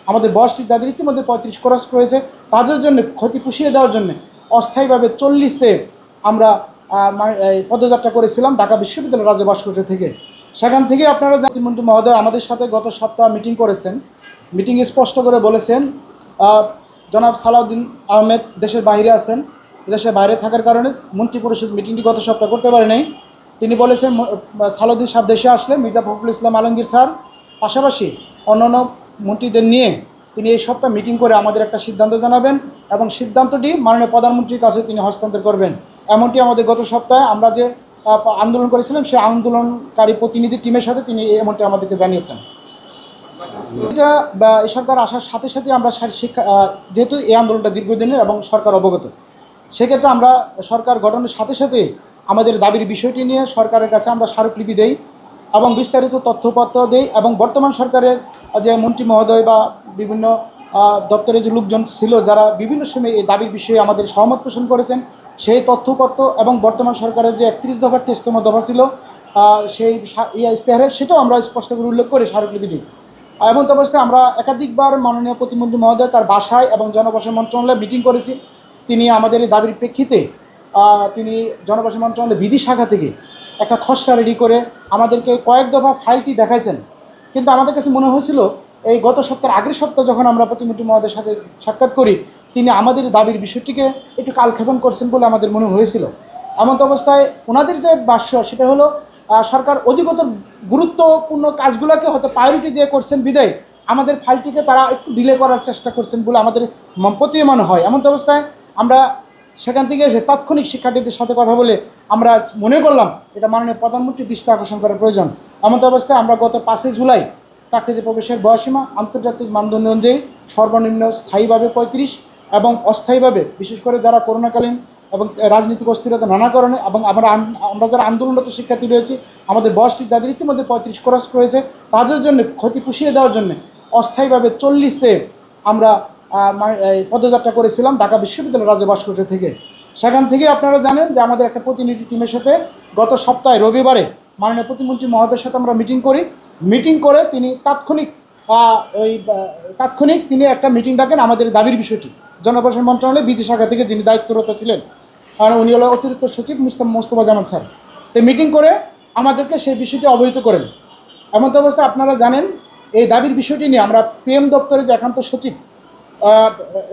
আমাদের বসটি যাদের ইতিমধ্যে 35 ক্রস করেছে তাদের জন্য ক্ষতি পুষিয়ে দেওয়ার জন্য অস্থায়ীভাবে 40-এ আমরা পদযাত্রা করেছিলাম ঢাকা বিশ্ববিদ্যালয়ের রাজ্য ভাস্কর্য থেকে। সেখান থেকে আপনারা প্রতিমন্ত্রী মহোদয় আমাদের সাথে গত সপ্তাহ মিটিং করেছেন। মিটিংয়ে স্পষ্ট করে বলেছেন জনাব সালাউদ্দিন আহমেদ দেশের বাইরে আছেন, দেশের বাইরে থাকার কারণে মন্ত্রী পরিষদ মিটিংটি গত সপ্তাহ করতে পারে নাই। তিনি বলেছেন সালাউদ্দিন সাহেব দেশে আসলে মির্জা ফখরুল ইসলাম আলমগীর স্যার পাশাপাশি অন্যান্য মন্ত্রীদের নিয়ে তিনি এই সপ্তাহ মিটিং করে আমাদের একটা সিদ্ধান্ত জানাবেন এবং সিদ্ধান্তটি মাননীয় প্রধানমন্ত্রীর কাছে তিনি হস্তান্তর করবেন। এমনটি আমাদের গত সপ্তাহে আমরা যে আন্দোলন করেছিলাম সেই আন্দোলনকারী প্রতিনিধি টিমের সাথে তিনি এমনটি আমাদেরকে জানিয়েছেন। এটা এই সরকার আসার সাথে সাথে আমরা শিক্ষা যেহেতু এই আন্দোলনটা দীর্ঘদিনের এবং সরকার অবগত, সেক্ষেত্রে আমরা সরকার গঠনের সাথে সাথে আমাদের দাবির বিষয়টি নিয়ে সরকারের কাছে আমরা স্মারকলিপি দেই এবং বিস্তারিত তথ্যপত্র দেই এবং বর্তমান সরকারের যে মন্ত্রী মহোদয় বা বিভিন্ন দপ্তরে যে লোকজন ছিল যারা বিভিন্ন সময় এই দাবির বিষয়ে আমাদের সহমত পোষণ করেছেন সেই তথ্যপত্র এবং বর্তমান সরকারের যে 31 দফার 23তম দফা ছিল সেই ইশতেহারে সেটাও আমরা স্পষ্ট করে উল্লেখ করে স্মারকলিপি দিই। এমন অবস্থায় আমরা একাধিকবার মাননীয় প্রতিমন্ত্রী মহোদয় তার বাসায় এবং জনবসতি মন্ত্রণালয়ে মিটিং করেছি। তিনি আমাদের এই দাবির প্রেক্ষিতে তিনি জনবসতি মন্ত্রণালয়ের বিধি শাখা থেকে একটা খসড়া রেডি করে আমাদেরকে কয়েক দফা ফাইলটি দেখাইছেন। কিন্তু আমাদের কাছে মনে হয়েছিল এই গত সপ্তাহের আগের সপ্তাহ যখন আমরা প্রতিমন্ত্রী মহোদয়ের সাথে সাক্ষাৎ করি তিনি আমাদের দাবির বিষয়টিকে একটু কালক্ষেপণ করছেন বলে আমাদের মনে হয়েছিল। এমন অবস্থায় ওনাদের যে ভাষ্য সেটা হলো সরকার অধিকতর গুরুত্বপূর্ণ কাজগুলোকে হয়তো প্রায়োরিটি দিয়ে করছেন বিদায় আমাদের ফাইলটিকে তারা একটু ডিলে করার চেষ্টা করছেন বলে আমাদের প্রতীয়মান হয়। এমন অবস্থায় আমরা সেখান থেকে এসে তাৎক্ষণিক শিক্ষার্থীদের সাথে কথা বলে আমরা মনে করলাম এটা মাননীয় প্রধানমন্ত্রীর দৃষ্টি আকর্ষণ করার প্রয়োজন। এমন অবস্থায় আমরা গত 5 জুলাই চাকরিতে প্রবেশের বয়সীমা আন্তর্জাতিক মানদণ্ড অনুযায়ী সর্বনিম্ন স্থায়ীভাবে 35 এবং অস্থায়ীভাবে বিশেষ করে যারা করোনাকালীন এবং রাজনৈতিক অস্থিরতা নানা কারণে এবং আমরা যারা আন্দোলনরত শিক্ষার্থী রয়েছি আমাদের বসটি যাদের ইতিমধ্যে 35 ক্রস করেছে তাদের জন্য ক্ষতি পুষিয়ে দেওয়ার জন্য অস্থায়ীভাবে 40-এ আমরা পদযাত্রা করেছিলাম ঢাকা বিশ্ববিদ্যালয়ের রাজ্য ভাস্কর্য থেকে। সেখান থেকে আপনারা জানেন যে আমাদের একটা প্রতিনিধি টিমের সাথে গত সপ্তাহে রবিবারে মাননীয় প্রতিমন্ত্রী মহোদয়ের সাথে আমরা মিটিং করে তিনি তাৎক্ষণিক তিনি একটা মিটিং ডাকেন আমাদের দাবির বিষয়টি জনবসতি মন্ত্রণালয়ে বিধি শাখা থেকে যিনি দায়িত্বরত ছিলেন কারণ উনি হলো অতিরিক্ত সচিব মোস্তফা জামান স্যার। তো মিটিং করে আমাদেরকে সেই বিষয়টি অবহিত করেন। এমন অবস্থায় আপনারা জানেন এই দাবির বিষয়টি নিয়ে আমরা PM দপ্তরে যে একান্ত সচিব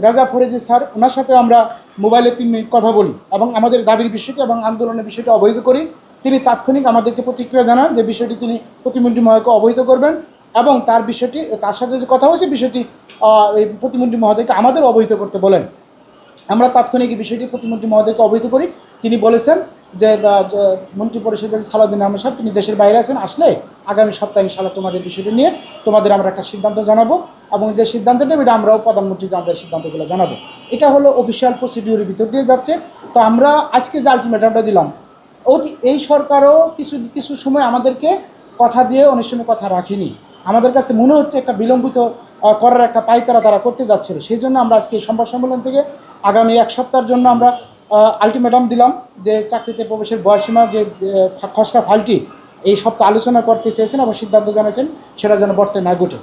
রাজা ফরিদি স্যার ওনার সাথে আমরা মোবাইলে 3 মিনিট কথা বলি এবং আমাদের দাবির বিষয়টি এবং আন্দোলনের বিষয়টি অবহিত করি। তিনি তাৎক্ষণিক আমাদেরকে প্রতিক্রিয়া জানান যে বিষয়টি তিনি প্রতিমন্ত্রী মহোদয়কে অবহিত করবেন এবং তার সাথে যে কথা হয়েছে বিষয়টি এই প্রতিমন্ত্রী মহোদয়কে আমাদের অবহিত করতে বলেন। আমরা তাৎক্ষণিক এই বিষয়টি প্রতিমন্ত্রী মহোদয়কে অবহিত করি। তিনি বলেছেন যে মন্ত্রী পরিষদের সালাউদ্দিন আহমেদ সাহেব তিনি দেশের বাইরে আছেন, আসলে আগামী সপ্তাহে ইনশাআল্লাহ তোমাদের বিষয়টি নিয়ে তোমাদের আমরা একটা সিদ্ধান্ত জানাবো এবং যে সিদ্ধান্ত নেবে এটা আমরাও প্রধানমন্ত্রীকে আমরা এই সিদ্ধান্তগুলো জানাবো। এটা হলো অফিসিয়াল প্রসিডিউরের ভিতর দিয়ে যাচ্ছে। তো আমরা আজকে যে আলটিমেটামটা দিলাম এই সরকারও কিছু সময় আমাদেরকে কথা দিয়ে অনেক সময় কথা রাখেনি। আমাদের কাছে মনে হচ্ছে একটা বিলম্বিত করার একটা পায়তারা তারা করতে যাচ্ছিল। সেই জন্য আমরা আজকে এই সংবাদ সম্মেলন থেকে আগামী 1 সপ্তাহের জন্য আমরা আলটিমেটাম দিলাম যে চাকরিতে প্রবেশের বয়সীমা যে খসড়া ফাইলটি এই সপ্তাহে আলোচনা করতে চেয়েছেন এবং সিদ্ধান্ত জানিয়েছেন সেটা যেন বর্তে না ঘটে।